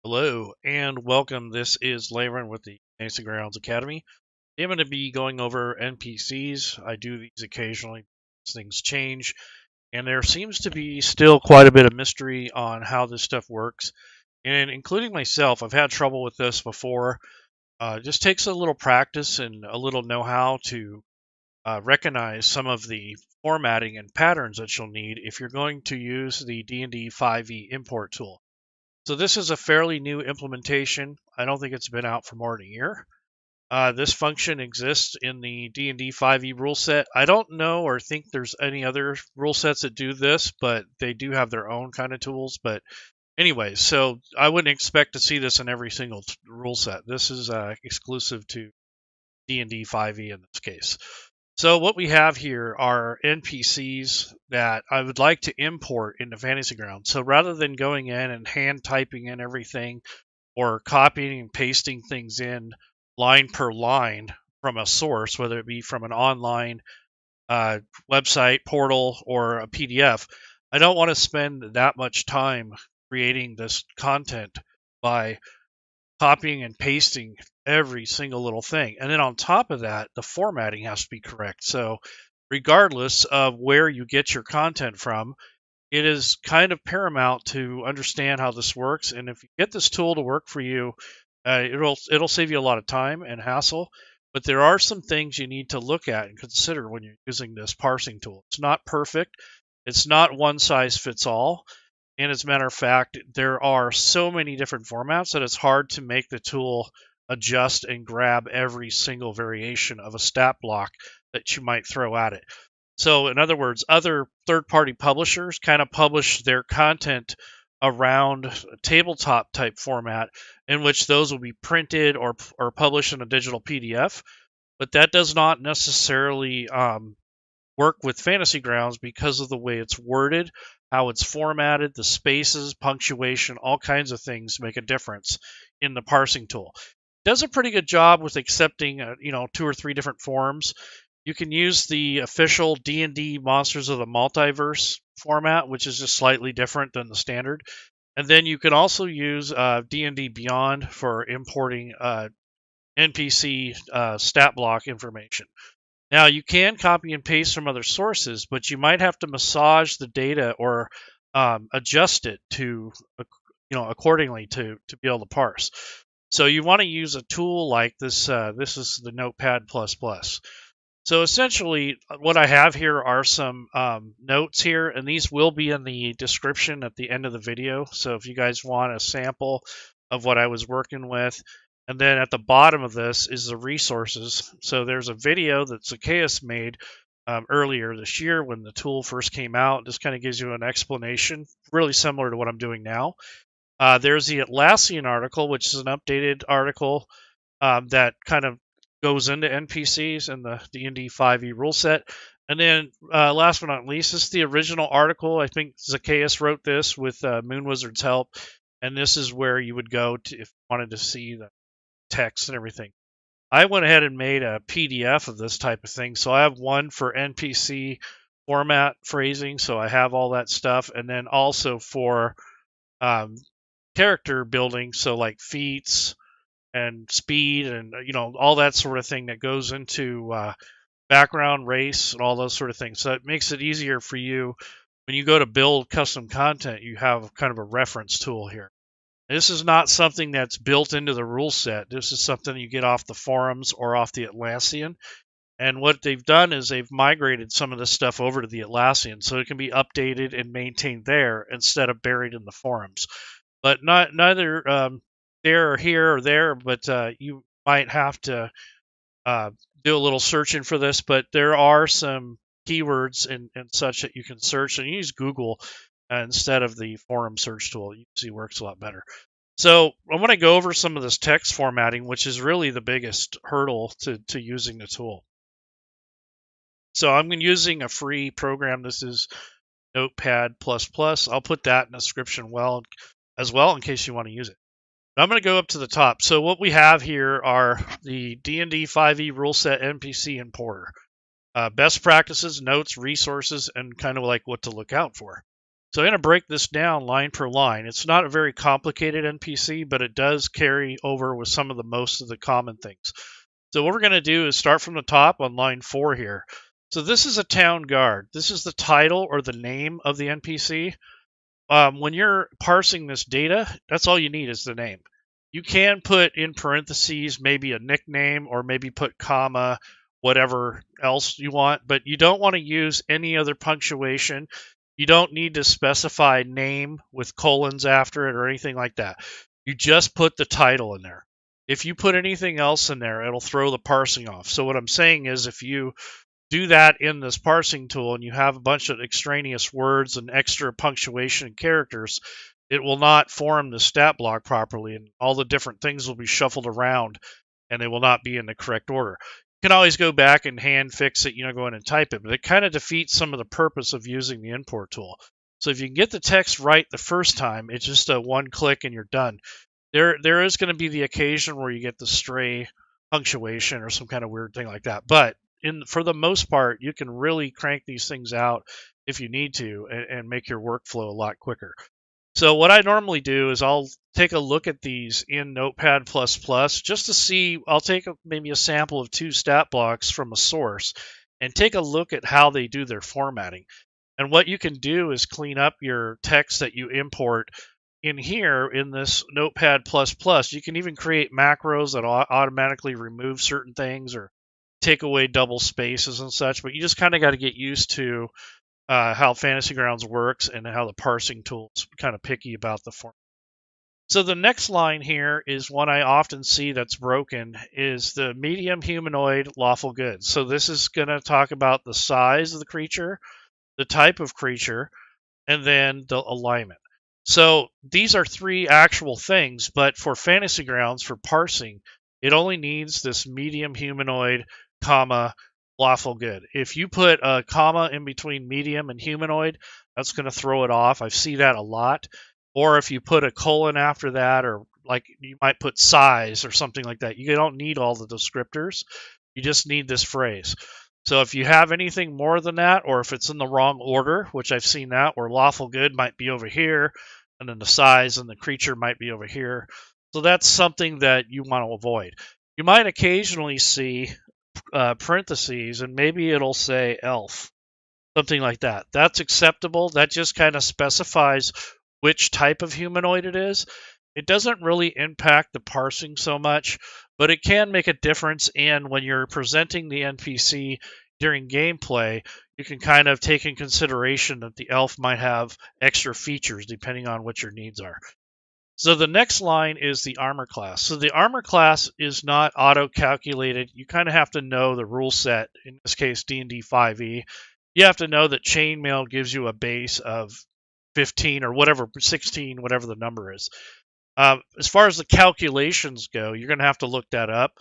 Hello and welcome. This is Layron with the Fantasy Grounds Academy. I'm going to be going over NPCs. I do these occasionally as things change, and there seems to be still quite a bit of mystery on how this stuff works. And including myself, I've had trouble with this before. It just takes a little practice and a little know-how to recognize some of the formatting and patterns that you'll need if you're going to use the DnD5e import tool. So this is a fairly new implementation. I don't think it's been out for more than a year. This function exists in the DnD5e rule set. I don't know or think there's any other rule sets that do this, but they do have their own kind of tools. But anyway, so I wouldn't expect to see this in every single rule set. This is exclusive to DnD5e in this case. So what we have here are NPCs that I would like to import into Fantasy Grounds. So rather than going in and hand typing in everything or copying and pasting things in line per line from a source, whether it be from an online website, portal, or a PDF, I don't want to spend that much time creating this content by copying and pasting every single little thing. And then on top of that, the formatting has to be correct. So regardless of where you get your content from, it is kind of paramount to understand how this works. And if you get this tool to work for you, it'll save you a lot of time and hassle. But there are some things you need to look at and consider when you're using this parsing tool. It's not perfect. It's not one size fits all. And as a matter of fact, there are so many different formats that it's hard to make the tool adjust and grab every single variation of a stat block that you might throw at it. So in other words, other third-party publishers kind of publish their content around a tabletop type format in which those will be printed or published in a digital PDF. But that does not necessarily work with Fantasy Grounds because of the way it's worded, how it's formatted, the spaces, punctuation, all kinds of things make a difference in the parsing tool. It does a pretty good job with accepting, 2 or 3 different forms. You can use the official D&D Monsters of the Multiverse format, which is just slightly different than the standard. And then you can also use D&D Beyond for importing NPC stat block information. Now, you can copy and paste from other sources, but you might have to massage the data or adjust it to, accordingly to be able to parse. So you want to use a tool like this. This is the Notepad++. So essentially, what I have here are some notes here, and these will be in the description at the end of the video. So if you guys want a sample of what I was working with, and then at the bottom of this is the resources. So there's a video that Zacchaeus made earlier this year when the tool first came out. This kind of gives you an explanation, really similar to what I'm doing now. There's the Atlassian article, which is an updated article that kind of goes into NPCs and the DnD5e rule set. And then last but not least, this is the original article. I think Zacchaeus wrote this with Moon Wizard's help. And this is where you would go to if you wanted to see the text and everything. I went ahead and made a PDF of this type of thing. So I have one for NPC format phrasing. So I have all that stuff. And then also for character building. So like feats and speed and, all that sort of thing that goes into background, race, and all those sort of things. So it makes it easier for you when you go to build custom content. You have kind of a reference tool here. This is not something that's built into the rule set. This is something you get off the forums or off the Atlassian. And what they've done is they've migrated some of this stuff over to the Atlassian so it can be updated and maintained there instead of buried in the forums. But neither there or here or there, but you might have to do a little searching for this. But there are some keywords and such that you can search and use Google instead of the forum search tool. You see, works a lot better. So I want to go over some of this text formatting, which is really the biggest hurdle to using the tool. So I'm using a free program. This is Notepad++. I'll put that in the description as well in case you want to use it. I'm going to go up to the top. So what we have here are the DnD5e rule set NPC importer. Best practices, notes, resources, and kind of like what to look out for. So I'm going to break this down line per line. It's not a very complicated NPC, but it does carry over with some of the most of the common things. So what we're going to do is start from the top on line 4 here. So this is a town guard. This is the title or the name of the NPC. When you're parsing this data, that's all you need is the name. You can put in parentheses maybe a nickname or maybe put comma, whatever else you want, but you don't want to use any other punctuation. You don't need to specify name with colons after it or anything like that. You just put the title in there. If you put anything else in there, it'll throw the parsing off. So what I'm saying is if you do that in this parsing tool and you have a bunch of extraneous words and extra punctuation and characters, it will not form the stat block properly, and all the different things will be shuffled around and they will not be in the correct order. You can always go back and hand fix it, go in and type it, but it kind of defeats some of the purpose of using the import tool. So if you can get the text right the first time, it's just a one click and you're done. There is going to be the occasion where you get the stray punctuation or some kind of weird thing like that, but for the most part, you can really crank these things out if you need to and make your workflow a lot quicker. So what I normally do is I'll take a look at these in Notepad++ just to see. I'll take maybe a sample of 2 stat blocks from a source and take a look at how they do their formatting. And what you can do is clean up your text that you import in here in this Notepad++. You can even create macros that automatically remove certain things or take away double spaces and such, but you just kind of got to get used to how Fantasy Grounds works and how the parsing tool's kind of picky about the form. So the next line here is one I often see that's broken, is the medium humanoid lawful good. So this is going to talk about the size of the creature, the type of creature, and then the alignment. So these are 3 actual things, but for Fantasy Grounds, for parsing, it only needs this medium humanoid, comma, lawful good. If you put a comma in between medium and humanoid, that's going to throw it off. I see that a lot. Or if you put a colon after that, or like you might put size or something like that, you don't need all the descriptors. You just need this phrase. So if you have anything more than that, or if it's in the wrong order, which I've seen that, where lawful good might be over here, and then the size and the creature might be over here. So that's something that you want to avoid. You might occasionally see parentheses, and maybe it'll say elf, something like that. That's acceptable. That just kind of specifies which type of humanoid it is. It doesn't really impact the parsing so much, but it can make a difference in when you're presenting the NPC during gameplay. You can kind of take in consideration that the elf might have extra features depending on what your needs are. So the next line is the armor class. So the armor class is not auto-calculated. You kind of have to know the rule set, in this case DnD5e. You have to know that chainmail gives you a base of 15 or whatever, 16, whatever the number is. As far as the calculations go, you're going to have to look that up.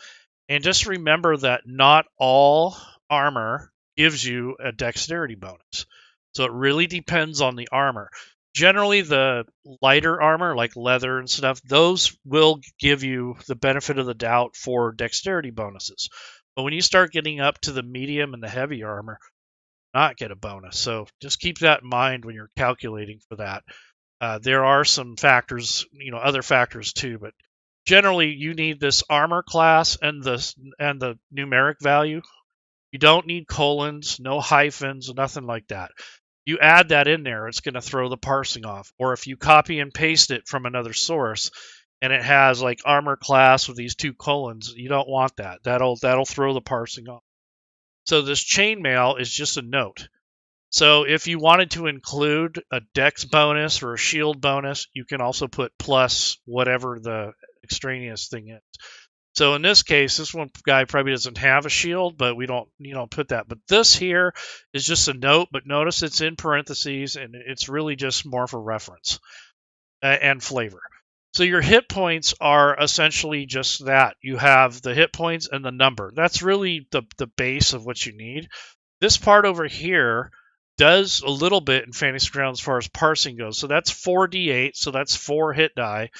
And just remember that not all armor gives you a dexterity bonus. So it really depends on the armor. Generally, the lighter armor, like leather and stuff, those will give you the benefit of the doubt for dexterity bonuses. But when you start getting up to the medium and the heavy armor, not get a bonus. So just keep that in mind when you're calculating for that. There are some factors, other factors too, but generally you need this armor class and the numeric value. You don't need colons, no hyphens, nothing like that. You add that in there, it's going to throw the parsing off. Or if you copy and paste it from another source and it has like armor class with these 2 colons, you don't want that. That'll throw the parsing off. So this chainmail is just a note. So if you wanted to include a dex bonus or a shield bonus, you can also put plus whatever the extraneous thing is. So in this case, this one guy probably doesn't have a shield, but we don't put that. But this here is just a note, but notice it's in parentheses, and it's really just more for reference and flavor. So your hit points are essentially just that. You have the hit points and the number. That's really the base of what you need. This part over here does a little bit in Fantasy Grounds as far as parsing goes. So that's 4d8, so that's 4 hit die,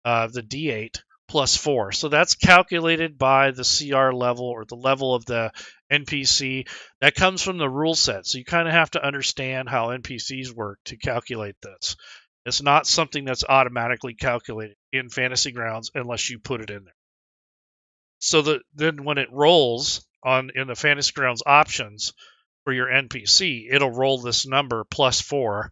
the d8 plus 4. So that's calculated by the CR level or the level of the NPC. That comes from the rule set. So you kind of have to understand how NPCs work to calculate this. It's not something that's automatically calculated in Fantasy Grounds unless you put it in there. So then when it rolls in the Fantasy Grounds options for your NPC, it'll roll this number +4,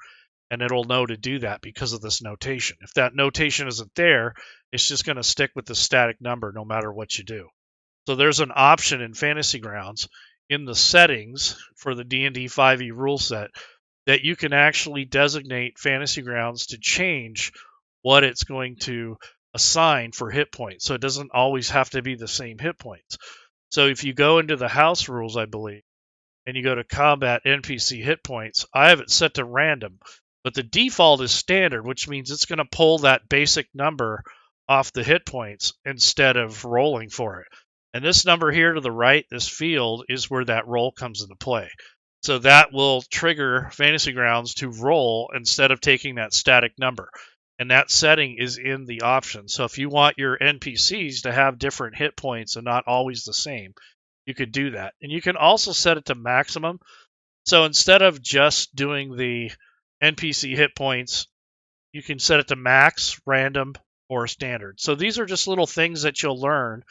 and it'll know to do that because of this notation. If that notation isn't there, it's just going to stick with the static number no matter what you do. So there's an option in Fantasy Grounds in the settings for the DnD5e rule set that you can actually designate Fantasy Grounds to change what it's going to assign for hit points. So it doesn't always have to be the same hit points. So if you go into the house rules, I believe, and you go to combat NPC hit points, I have it set to random, but the default is standard, which means it's going to pull that basic number off the hit points instead of rolling for it. And this number here to the right, this field, is where that roll comes into play. So that will trigger Fantasy Grounds to roll instead of taking that static number. And that setting is in the options. So if you want your NPCs to have different hit points and not always the same, you could do that. And you can also set it to maximum. So instead of just doing the NPC hit points, you can set it to max, random, or standard. So these are just little things that you'll learn,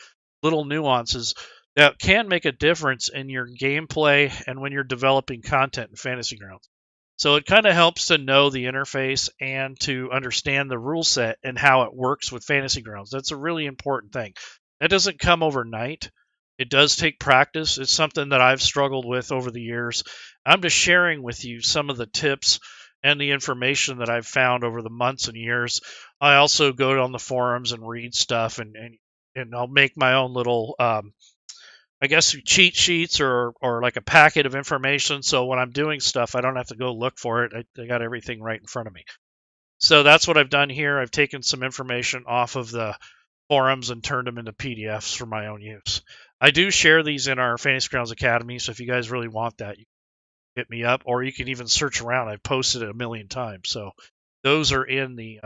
little nuances that can make a difference in your gameplay and when you're developing content in Fantasy Grounds. So it kind of helps to know the interface and to understand the rule set and how it works with Fantasy Grounds. That's a really important thing. That doesn't come overnight. It does take practice. It's something that I've struggled with over the years. I'm just sharing with you some of the tips and the information that I've found over the months and years. I also go on the forums and read stuff, and I'll make my own little I guess cheat sheets or like a packet of information. So when I'm doing stuff, I don't have to go look for it. I got everything right in front of me. So that's what I've done here. I've taken some information off of the forums and turned them into PDFs for my own use. I do share these in our Fantasy Grounds Academy. So if you guys really want that, you can hit me up, or you can even search around. I've posted it a million times. So those are in the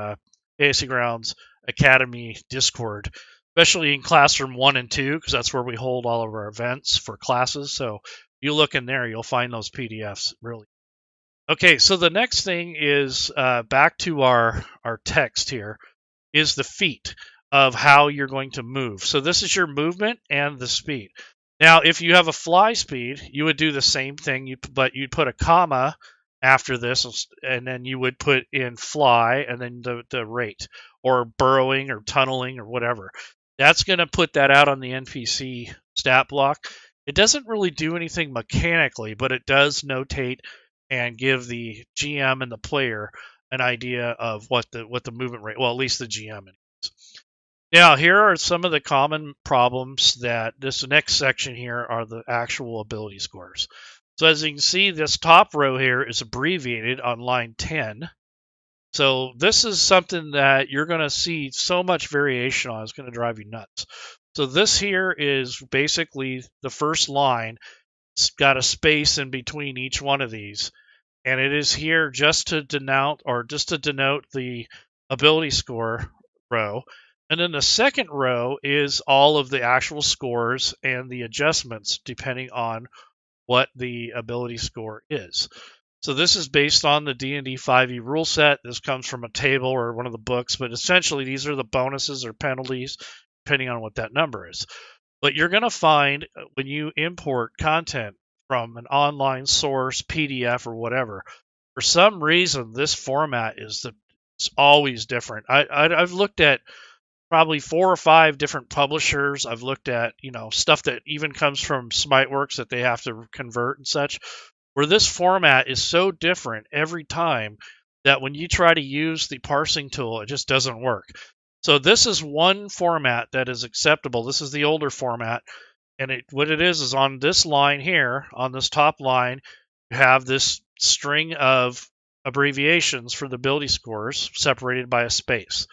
Fantasy Grounds Academy Discord, especially in Classroom 1 and 2, because that's where we hold all of our events for classes. So you look in there, you'll find those PDFs. Really. Okay, so the next thing is back to our text here, is the feat of how you're going to move. So this is your movement and the speed. Now, if you have a fly speed, you would do the same thing, but you'd put a comma after this, and then you would put in fly and then the rate, or burrowing or tunneling or whatever. That's going to put that out on the NPC stat block. It doesn't really do anything mechanically, but it does notate and give the GM and the player an idea of what the movement rate, well, at least the GM is. Now, here are some of the common problems that this next section here are the actual ability scores. So as you can see, this top row here is abbreviated on line 10. So this is something that you're going to see so much variation on. It's going to drive you nuts. So this here is basically the first line. It's got a space in between each one of these. And it is here just to denote the ability score row. And then the second row is all of the actual scores and the adjustments depending on what the ability score is. So this is based on the DnD5e rule set. This comes from a table or one of the books, but essentially these are the bonuses or penalties depending on what that number is. But you're going to find when you import content from an online source, PDF, or whatever, for some reason this format is always different. I've looked at probably 4 or 5 different publishers. I've looked at stuff that even comes from Smiteworks that they have to convert and such, where this format is so different every time that when you try to use the parsing tool, it just doesn't work. So this is one format that is acceptable. This is the older format, and what it is on this line here, on this top line, you have this string of abbreviations for the ability scores separated by a space.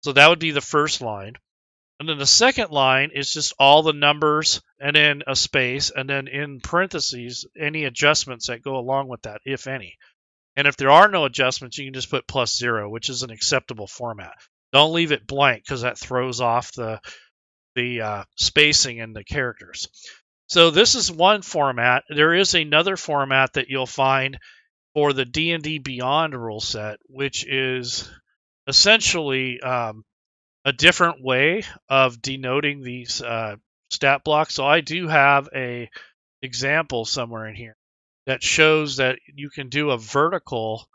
So that would be the first line. And then the second line is just all the numbers and then a space, and then in parentheses, any adjustments that go along with that, if any. And if there are no adjustments, you can just put +0, which is an acceptable format. Don't leave it blank because that throws off the spacing and the characters. So this is one format. There is another format that you'll find for the D&D Beyond rule set, which is essentially a different way of denoting these stat blocks. So I do have a example somewhere in here that shows that you can do a vertical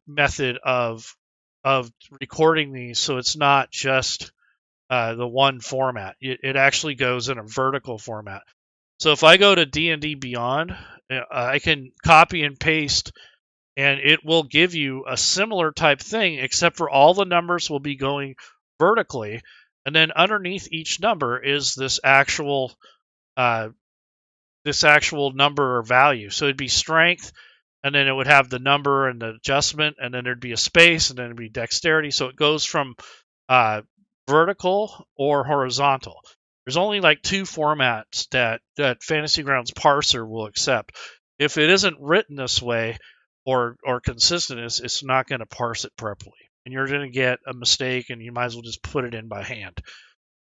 method of recording these, so it's not just the one format. It actually goes in a vertical format. So if I go to D&D Beyond, I can copy and paste, and it will give you a similar type thing, except for all the numbers will be going vertically, and then underneath each number is this actual number or value. So it'd be strength, and then it would have the number and the adjustment, and then there'd be a space, and then it'd be dexterity. So it goes from vertical or horizontal. There's only like two formats that Fantasy Grounds parser will accept. If it isn't written this way or consistent, it's not going to parse it properly, and you're going to get a mistake, and you might as well just put it in by hand.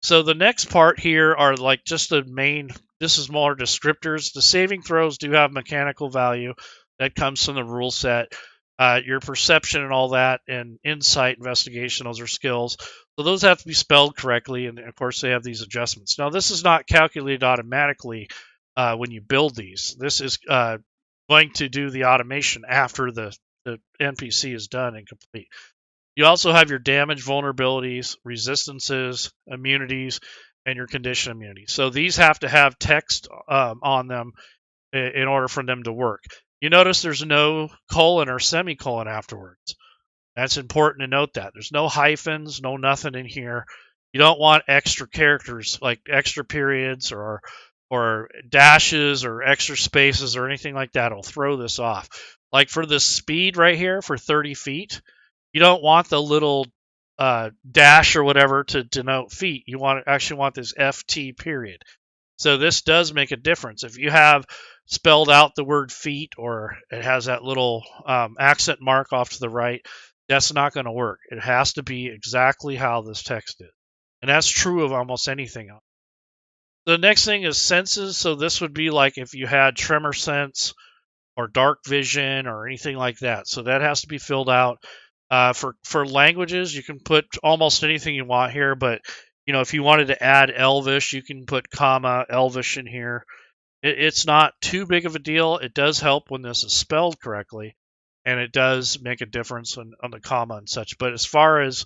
So the next part here are like just the main. This is more descriptors. The saving throws do have mechanical value that comes from the rule set. Your perception and all that, and insight, investigation, those are skills. So those have to be spelled correctly, and of course they have these adjustments. Now this is not calculated automatically when you build these. This is going to do the automation after the NPC is done and complete. You also have your damage, vulnerabilities, resistances, immunities, and your condition immunities. So these have to have text on them in order for them to work. You notice there's no colon or semicolon afterwards. That's important to note that. There's no hyphens, no nothing in here. You don't want extra characters like extra periods or dashes or extra spaces or anything like that. It'll throw this off. Like for the speed right here for 30 feet, you don't want the little dash or whatever to denote feet. You actually want this FT period. So this does make a difference. If you have spelled out the word feet, or it has that little accent mark off to the right, that's not going to work. It has to be exactly how this text is. And that's true of almost anything else. The next thing is senses. So this would be like if you had tremor sense or dark vision or anything like that. So that has to be filled out. For languages, you can put almost anything you want here, but if you wanted to add Elvish, you can put comma Elvish in here. It's not too big of a deal. It does help when this is spelled correctly, and it does make a difference on the comma and such. But as far as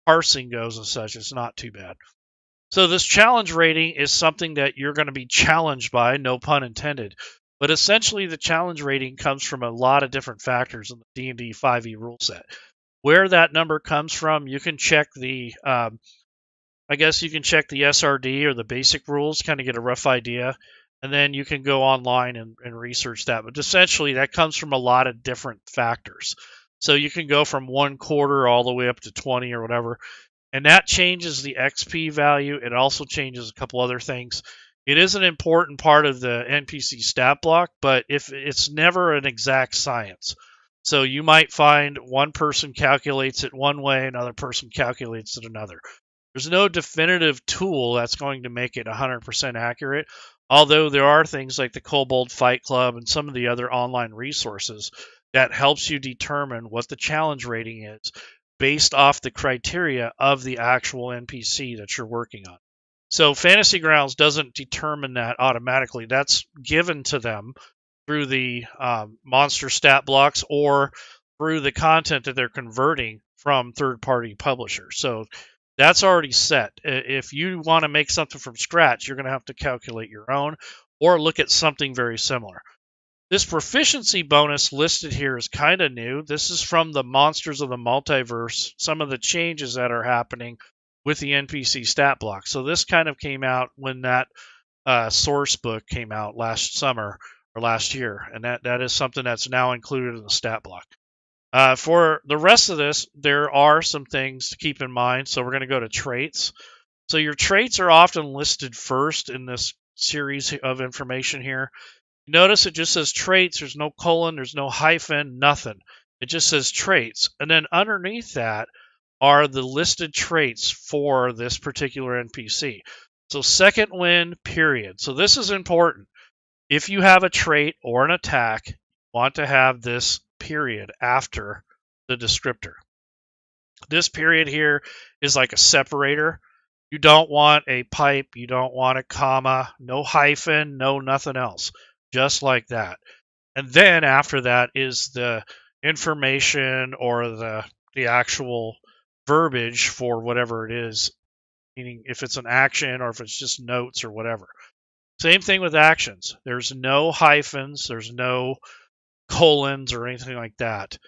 parsing goes and such, it's not too bad. So this challenge rating is something that you're going to be challenged by, no pun intended. But essentially, the challenge rating comes from a lot of different factors in the DnD5e rule set. Where that number comes from, you can check the, I guess you can check the SRD or the basic rules, kind of get a rough idea, and then you can go online and research that. But essentially, that comes from a lot of different factors. So you can go from 1/4 all the way up to 20 or whatever, and that changes the XP value. It also changes a couple other things. It is an important part of the NPC stat block, but if it's never an exact science. So you might find one person calculates it one way, another person calculates it another. There's no definitive tool that's going to make it 100% accurate, although there are things like the Kobold Fight Club and some of the other online resources that helps you determine what the challenge rating is based off the criteria of the actual NPC that you're working on. So Fantasy Grounds doesn't determine that automatically. That's given to them through the monster stat blocks or through the content that they're converting from third-party publishers. So that's already set. If you want to make something from scratch, you're going to have to calculate your own or look at something very similar. This proficiency bonus listed here is kind of new. This is from the Monsters of the Multiverse, some of the changes that are happening with the NPC stat block. So this kind of came out when that source book came out last summer or last year, and that is something that's now included in the stat block. For the rest of this, there are some things to keep in mind. So we're going to go to traits. So your traits are often listed first in this series of information here. Notice it just says traits. There's no colon, there's no hyphen, nothing. It just says traits. And then underneath that are the listed traits for this particular NPC. So second wind, period. So this is important. If you have a trait or an attack, you want to have this period after the descriptor. This period here is like a separator. You don't want a pipe, you don't want a comma, no hyphen, no nothing else. Just like that. And then after that is the information or the actual verbiage for whatever it is, meaning if it's an action or if it's just notes or whatever. Same thing with actions. There's no hyphens, there's no colons or anything like that.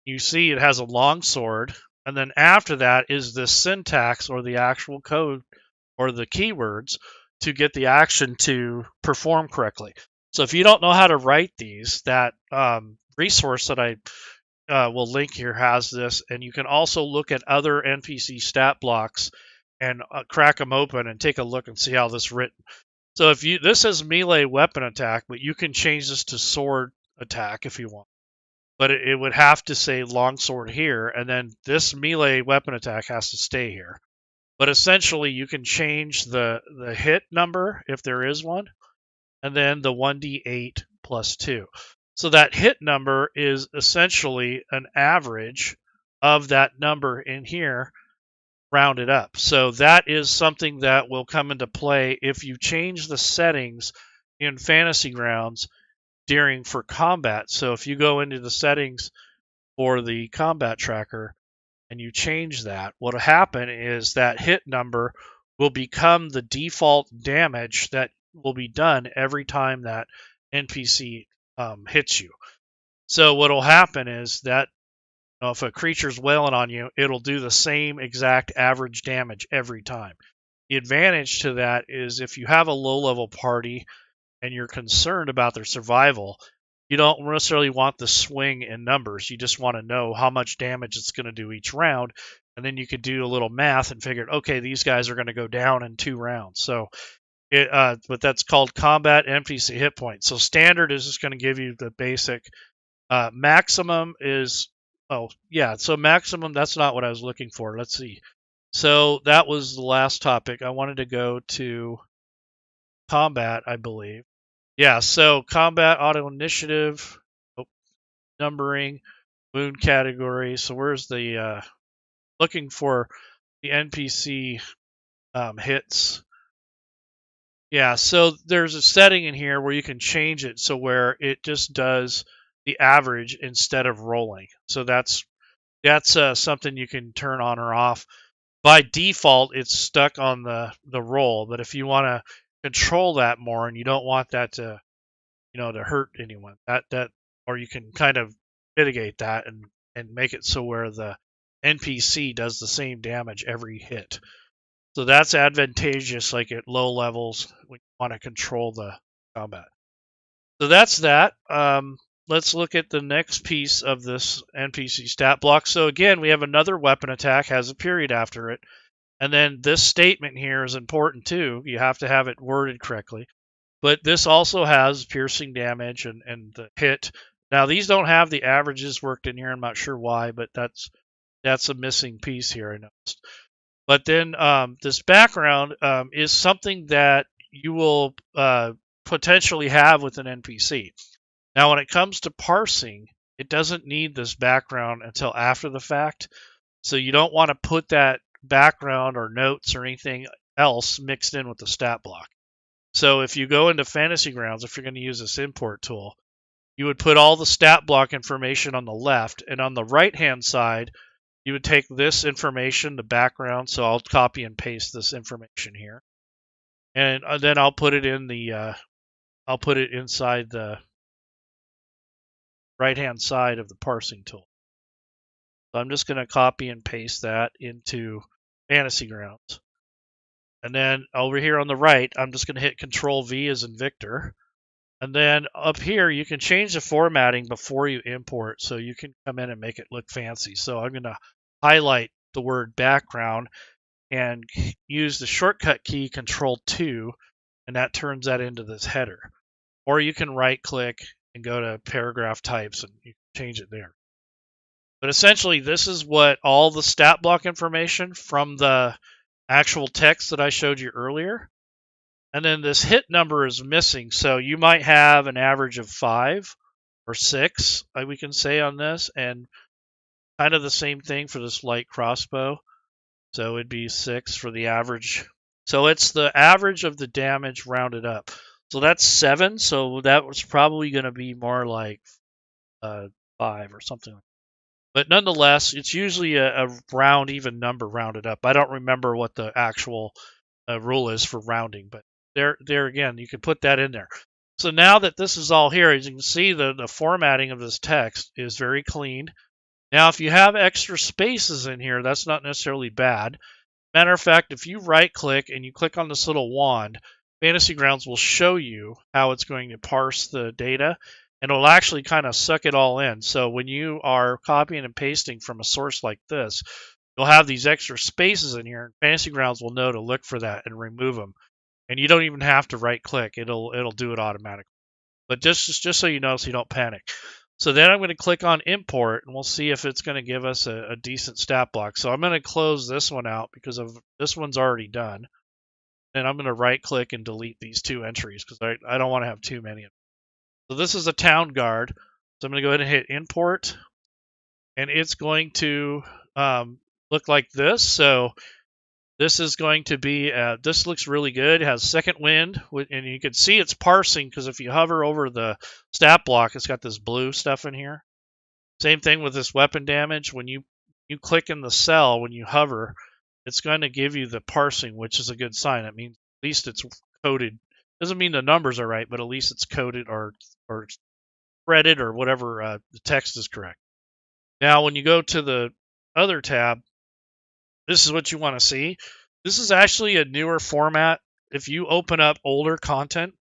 You see it has a long sword, and then after that is the syntax or the actual code or the keywords to get the action to perform correctly. So if you don't know how to write these, that resource that I will link here has this, and you can also look at other NPC stat blocks and crack them open and take a look and see how this is written. So if you this is melee weapon attack, but you can change this to sword attack if you want. But it would have to say longsword here, and then this melee weapon attack has to stay here. But essentially, you can change the hit number if there is one, and then the 1d8 plus 2. So that hit number is essentially an average of that number in here rounded up. So that is something that will come into play if you change the settings in Fantasy Grounds for combat. So if you go into the settings for the combat tracker and you change that, what'll happen is that hit number will become the default damage that will be done every time that NPC hits you. So what'll happen is that if a creature's wailing on you, it'll do the same exact average damage every time. The advantage to that is if you have a low-level party and you're concerned about their survival, you don't necessarily want the swing in numbers. You just want to know how much damage it's going to do each round, and then you could do a little math and figure, okay, these guys are going to go down in 2 rounds. So, but that's called combat NPC hit points. So standard is just going to give you the basic. Maximum is, oh yeah, so maximum, that's not what I was looking for. Let's see. So that was the last topic. I wanted to go to combat, I believe. Yeah, so combat, auto initiative, numbering, wound category. So where's the looking for the NPC hits? Yeah, so there's a setting in here where you can change it so where it just does the average instead of rolling. So that's something you can turn on or off. By default, it's stuck on the roll, but if you want to control that more and you don't want that to to hurt anyone, that or you can kind of mitigate that and make it so where the NPC does the same damage every hit. So that's advantageous, like at low levels when you want to control the combat. So that's that. Let's look at the next piece of this NPC stat block. So again, we have another weapon attack, has a period after it. And then this statement here is important too. You have to have it worded correctly. But this also has piercing damage and the hit. Now, these don't have the averages worked in here. I'm not sure why, but that's a missing piece here, I noticed. But then this background is something that you will potentially have with an NPC. Now, when it comes to parsing, it doesn't need this background until after the fact. So you don't want to put that background or notes or anything else mixed in with the stat block. So if you go into Fantasy Grounds, if you're going to use this import tool, you would put all the stat block information on the left, and on the right-hand side, you would take this information, the background, so I'll copy and paste this information here. And then I'll put it in the, I'll put it inside the right-hand side of the parsing tool. So I'm just going to copy and paste that into Fantasy Grounds. And then over here on the right, I'm just going to hit Control V as in Victor. And then up here, you can change the formatting before you import, so you can come in and make it look fancy. So I'm going to highlight the word background and use the shortcut key Control 2, and that turns that into this header. Or you can right-click and go to paragraph types, and you can change it there. But essentially, this is what all the stat block information from the actual text that I showed you earlier And then this hit number is missing. So you might have an average of 5 or 6, we can say on this, and kind of the same thing for this light crossbow. So it'd be 6 for the average. So it's the average of the damage rounded up. So that's 7. So that was probably going to be more like 5 or something. But nonetheless, it's usually a round even number rounded up. I don't remember what the actual rule is for rounding, but there again, you can put that in there. So now that this is all here, as you can see, the formatting of this text is very clean. Now, if you have extra spaces in here, that's not necessarily bad. Matter of fact, if you right-click and you click on this little wand, Fantasy Grounds will show you how it's going to parse the data, and it'll actually kind of suck it all in. So when you are copying and pasting from a source like this, you'll have these extra spaces in here, and Fantasy Grounds will know to look for that and remove them. And you don't even have to right-click; it'll do it automatically. But just so you know, so you don't panic. So then I'm going to click on import, and we'll see if it's going to give us a decent stat block. So I'm going to close this one out because this one's already done. And I'm going to right click and delete these 2 entries because I don't want to have too many. So this is a town guard. So I'm going to go ahead and hit import, and it's going to look like this. So this is going to be, this looks really good. It has second wind, and you can see it's parsing because if you hover over the stat block, it's got this blue stuff in here. Same thing with this weapon damage. When you click in the cell, when you hover, it's going to give you the parsing, which is a good sign. It means at least it's coded. Doesn't mean the numbers are right, but at least it's coded or threaded or whatever, the text is correct. Now, when you go to the other tab, this is what you want to see. This is actually a newer format. If you open up older content,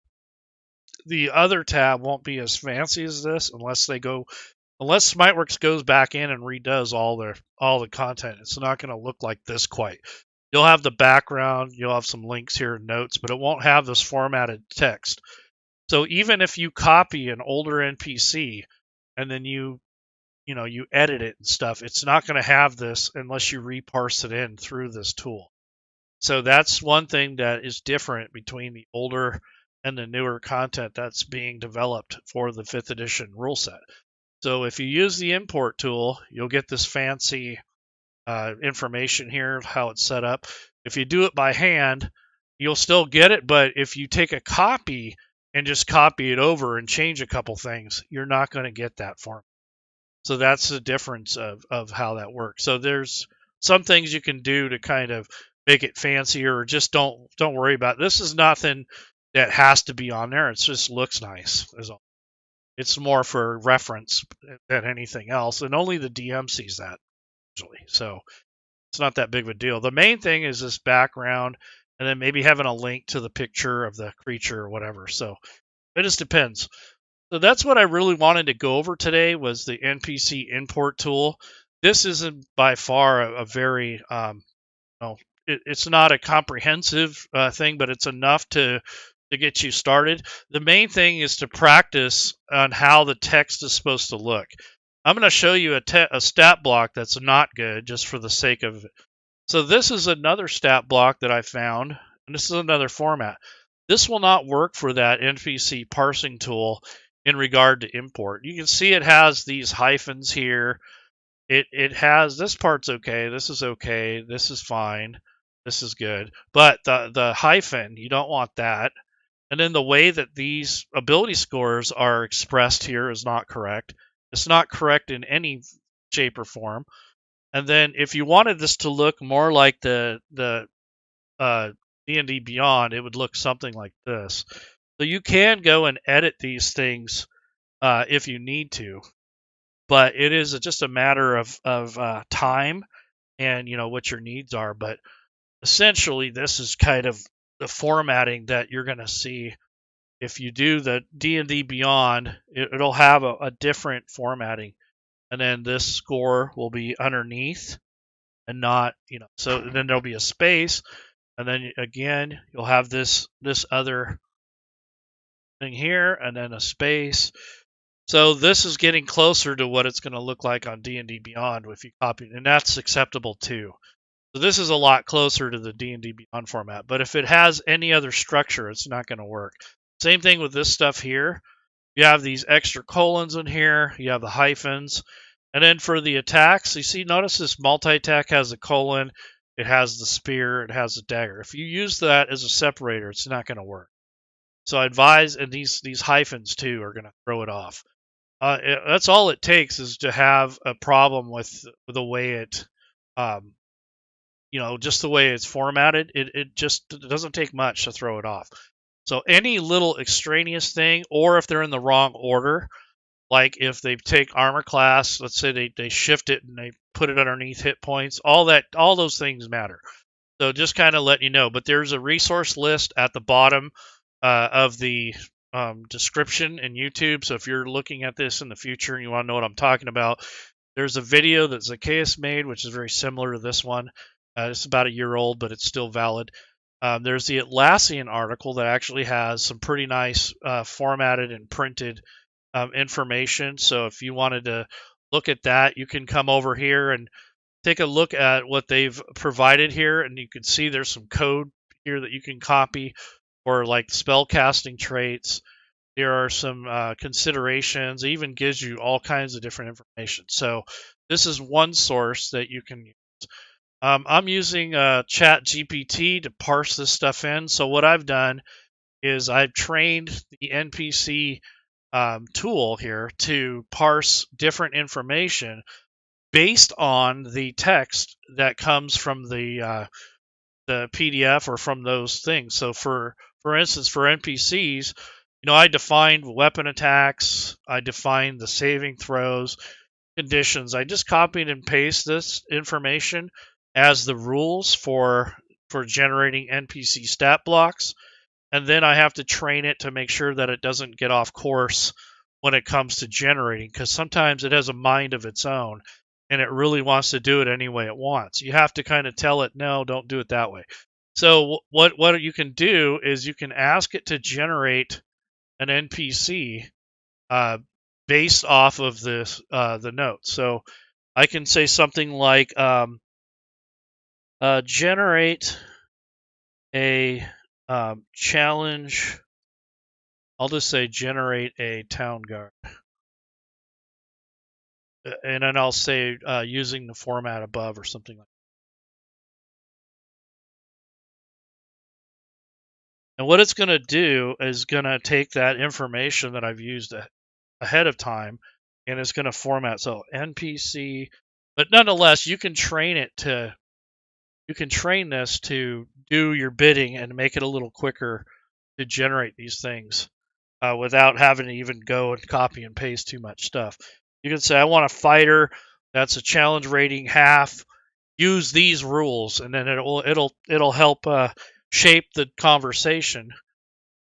the other tab won't be as fancy as this unless Smiteworks goes back in and redoes all the content. It's not going to look like this quite. You'll have the background, you'll have some links here and notes, but it won't have this formatted text. So even if you copy an older NPC and then you edit it and stuff, it's not going to have this unless you reparse it in through this tool. So that's one thing that is different between the older and the newer content that's being developed for the 5th edition rule set. So if you use the import tool, you'll get this fancy information here of how it's set up. If you do it by hand, you'll still get it, but if you take a copy and just copy it over and change a couple things, you're not going to get that form. So that's the difference of how that works. So there's some things you can do to kind of make it fancier, or just don't worry about it. This is nothing that has to be on there. It just looks nice is all. It's more for reference than anything else, and only the DM sees that usually. So it's not that big of a deal. The main thing is this background, and then maybe having a link to the picture of the creature or whatever. So it just depends. So that's what I really wanted to go over today was the NPC import tool. This isn't by far a very, it's not a comprehensive thing, but it's enough to get you started. The main thing is to practice on how the text is supposed to look. I'm going to show you a stat block that's not good just for the sake of it. So this is another stat block that I found, and this is another format. This will not work for that NPC parsing tool in regard to import. You can see it has these hyphens here. It has, this part's okay, this is okay, this is fine, this is good. But the hyphen, you don't want that. And then the way that these ability scores are expressed here is not correct. It's not correct in any shape or form. And then if you wanted this to look more like the D&D Beyond, it would look something like this. So you can go and edit these things if you need to, but it is just a matter of time and what your needs are. But essentially, this is kind of the formatting that you're going to see. If you do the D&D Beyond, it'll have a different formatting, and then this score will be underneath and not, so then there'll be a space, and then again, you'll have this other thing here, and then a space. So this is getting closer to what it's going to look like on D&D Beyond if you copy it, and that's acceptable too. So this is a lot closer to the D&D Beyond format. But if it has any other structure, it's not going to work. Same thing with this stuff here. You have these extra colons in here. You have the hyphens. And then for the attacks, you see, notice this multi-attack has a colon. It has the spear. It has the dagger. If you use that as a separator, it's not going to work. So I advise, and these hyphens too are going to throw it off. That's all it takes is to have a problem with the way it, just the way it's formatted. It just doesn't take much to throw it off. So any little extraneous thing, or if they're in the wrong order, like if they take armor class, let's say they shift it and they put it underneath hit points, all those things matter. So just kind of letting you know. But there's a resource list at the bottom of the description in YouTube. So if you're looking at this in the future and you want to know what I'm talking about, there's a video that Zacchaeus made, which is very similar to this one. It's about a year old, but it's still valid. There's the Atlassian article that actually has some pretty nice formatted and printed information. So if you wanted to look at that, you can come over here and take a look at what they've provided here, and you can see there's some code here that you can copy for like spell casting traits. There are some considerations. It even gives you all kinds of different information. So this is one source that you can use. I'm using Chat GPT to parse this stuff in. So what I've done is I've trained the NPC tool here to parse different information based on the text that comes from the PDF or from those things. So for instance, for NPCs, I defined weapon attacks, I defined the saving throws, conditions. I just copied and pasted this information as the rules for generating NPC stat blocks, and then I have to train it to make sure that it doesn't get off course when it comes to generating, because sometimes it has a mind of its own and it really wants to do it any way it wants. You have to kind of tell it, no, don't do it that way. So what you can do is you can ask it to generate an NPC based off of this the notes. So I can say something like generate a challenge. I'll just say generate a town guard, and then I'll say using the format above or something like that. And what it's going to do is going to take that information that I've used ahead of time, and it's going to format. So NPC, but nonetheless, you can train this to do your bidding and make it a little quicker to generate these things without having to even go and copy and paste too much stuff. You can say, I want a fighter that's a challenge rating half. Use these rules, and then it'll help shape the conversation,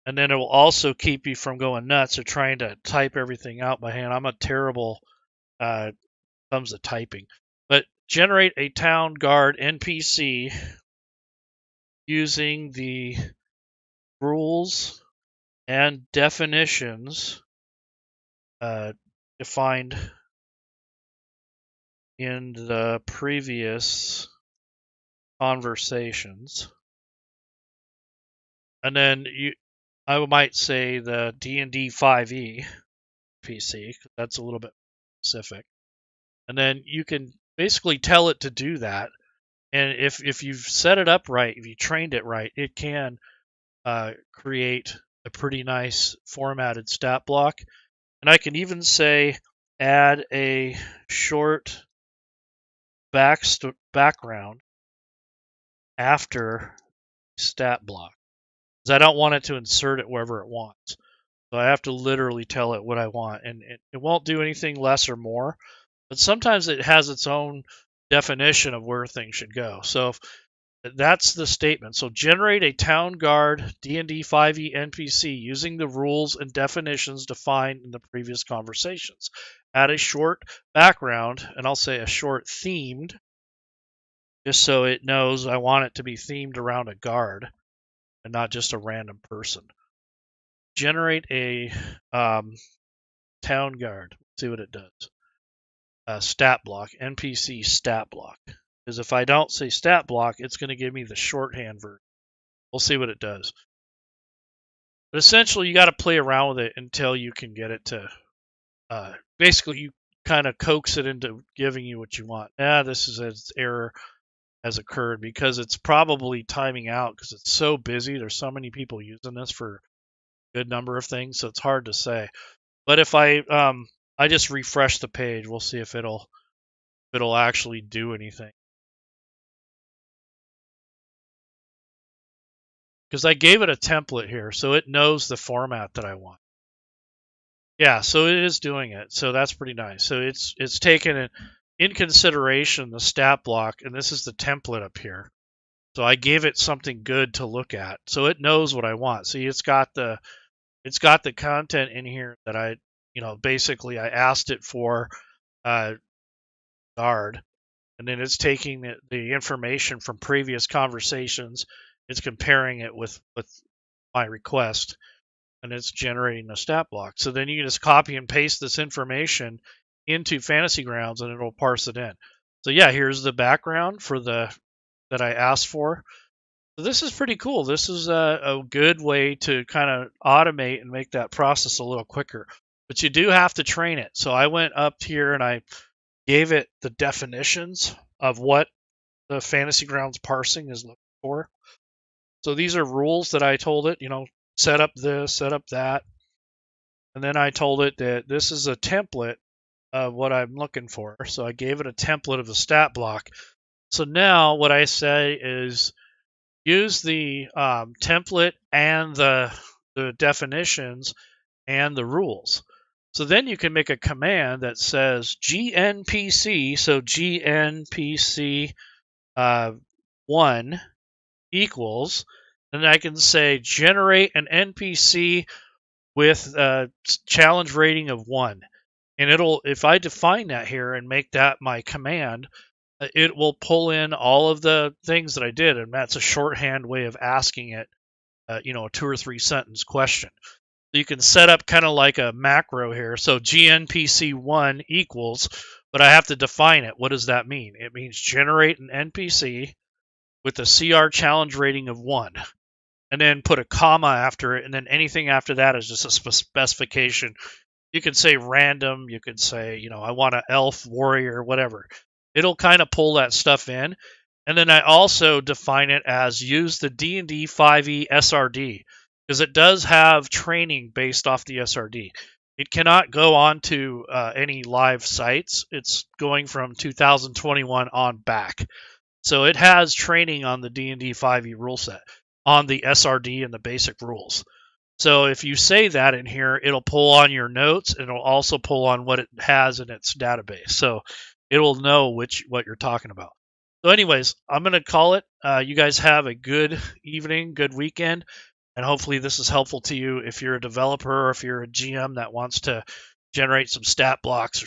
and then it will also keep you from going nuts or trying to type everything out by hand. I'm a terrible comes to typing, but generate a town guard NPC using the rules and definitions defined in the previous conversations. And then I might say the DnD5e PC, because that's a little bit specific. And then you can basically tell it to do that. And if you've set it up right, if you trained it right, it can create a pretty nice formatted stat block. And I can even say add a short background after stat block, because I don't want it to insert it wherever it wants. So I have to literally tell it what I want, and it won't do anything less or more. But sometimes it has its own definition of where things should go. So that's the statement. So generate a town guard DnD5e NPC using the rules and definitions defined in the previous conversations. Add a short background, and I'll say a short themed, just so it knows I want it to be themed around a guard and not just a random person. Generate a town guard. Let's see what it does. Stat block, NPC stat block. Because if I don't say stat block, it's going to give me the shorthand version. We'll see what it does. But essentially, you got to play around with it until you can get it to, basically, you kind of coax it into giving you what you want. This is an error has occurred because it's probably timing out because it's so busy. There's so many people using this for a good number of things, so it's hard to say. But if I just refresh the page, we'll see if it'll actually do anything. Because I gave it a template here, so it knows the format that I want. Yeah, so it is doing it. So that's pretty nice. So it's taken in consideration the stat block, and this is the template up here. So I gave it something good to look at. So it knows what I want. See, it's got the content in here that I, basically I asked it for guard, and then it's taking the information from previous conversations, it's comparing it with my request, and it's generating a stat block. So then you can just copy and paste this information into Fantasy Grounds, and it'll parse it in. So yeah, here's the background for that I asked for. So this is pretty cool. This is a good way to kind of automate and make that process a little quicker. But you do have to train it. So I went up here and I gave it the definitions of what the Fantasy Grounds parsing is looking for. So these are rules that I told it, set up this, set up that. And then I told it that this is a template of what I'm looking for. So I gave it a template of the stat block. So now what I say is use the template and the definitions and the rules. So then you can make a command that says GNPC, so GNPC 1 equals, and I can say generate an NPC with a challenge rating of 1. And if I define that here and make that my command, it will pull in all of the things that I did, and that's a shorthand way of asking it, a 2 or 3 sentence question. So you can set up kind of like a macro here. So GNPC1 equals, but I have to define it. What does that mean? It means generate an NPC with a CR challenge rating of 1, and then put a comma after it, and then anything after that is just a specification. You can say random, you could say, I want an elf, warrior, whatever. It'll kind of pull that stuff in. And then I also define it as use the DnD5e SRD, because it does have training based off the SRD. It cannot go on to any live sites. It's going from 2021 on back. So it has training on the DnD5e rule set, on the SRD and the basic rules. So if you say that in here, it'll pull on your notes, and it'll also pull on what it has in its database. So it will know what you're talking about. So anyways, I'm going to call it. You guys have a good evening, good weekend, and hopefully this is helpful to you if you're a developer or if you're a GM that wants to generate some stat blocks or